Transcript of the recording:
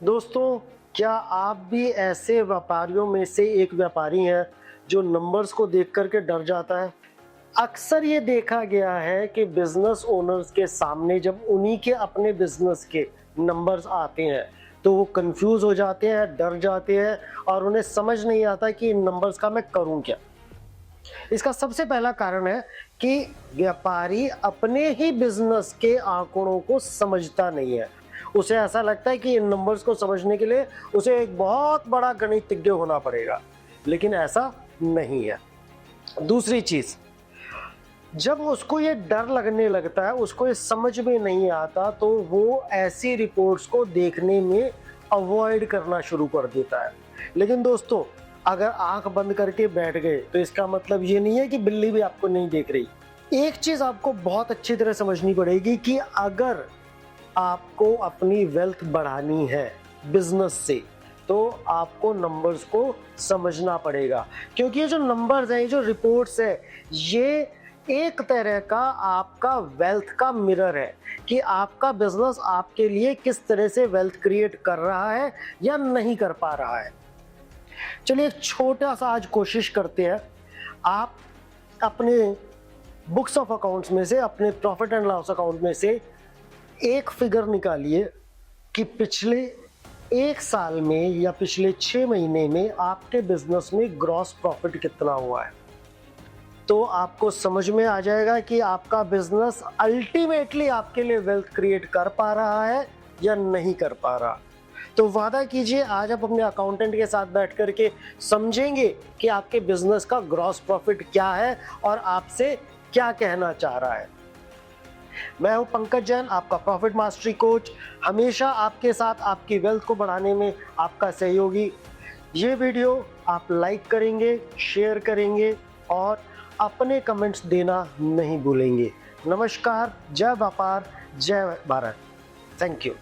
दोस्तों, क्या आप भी ऐसे व्यापारियों में से एक व्यापारी हैं जो नंबर्स को देख कर के डर जाता है? अक्सर ये देखा गया है कि बिजनेस ओनर्स के सामने जब उन्हीं के अपने बिजनेस के नंबर्स आते हैं तो वो कंफ्यूज हो जाते हैं, डर जाते हैं और उन्हें समझ नहीं आता कि इन नंबर्स का मैं करूं क्या। इसका सबसे पहला कारण है कि व्यापारी अपने ही बिजनेस के आंकड़ों को समझता नहीं है। उसे ऐसा लगता है कि इन नंबर्स को समझने के लिए उसे एक बहुत बड़ा गणितज्ञ होना पड़ेगा, लेकिन ऐसा नहीं है। दूसरी चीज, जब उसको ये डर लगने लगता है, उसको ये समझ में नहीं आता, तो वो ऐसी रिपोर्ट्स को देखने में अवॉइड करना शुरू कर देता है। लेकिन दोस्तों, अगर आंख बंद करके बैठ गए तो इसका मतलब ये नहीं है कि बिल्ली भी आपको नहीं देख रही। एक चीज आपको बहुत अच्छी तरह समझनी पड़ेगी कि अगर आपको अपनी वेल्थ बढ़ानी है बिजनेस से, तो आपको नंबर्स को समझना पड़ेगा, क्योंकि ये जो नंबर्स हैं, ये जो रिपोर्ट्स है, ये एक तरह का आपका वेल्थ का मिरर है कि आपका बिजनेस आपके लिए किस तरह से वेल्थ क्रिएट कर रहा है या नहीं कर पा रहा है। चलिए एक छोटा सा आज कोशिश करते हैं। आप अपने बुक्स ऑफ अकाउंट्स में से, अपने प्रॉफिट एंड लॉस अकाउंट में से एक फिगर निकालिए कि पिछले एक साल में या पिछले 6 महीने में आपके बिजनेस में ग्रॉस प्रॉफिट कितना हुआ है। तो आपको समझ में आ जाएगा कि आपका बिजनेस अल्टीमेटली आपके लिए वेल्थ क्रिएट कर पा रहा है या नहीं कर पा रहा। तो वादा कीजिए, आज आप अपने अकाउंटेंट के साथ बैठ करके समझेंगे कि आपके बिजनेस का ग्रॉस प्रॉफिट क्या है और आपसे क्या कहना चाह रहा है। मैं हूं पंकज जैन, आपका प्रॉफिट मास्टरी कोच, हमेशा आपके साथ आपकी वेल्थ को बढ़ाने में आपका सहयोगी। ये वीडियो आप लाइक करेंगे, शेयर करेंगे और अपने कमेंट्स देना नहीं भूलेंगे। नमस्कार, जय व्यापार, जय भारत। Thank you.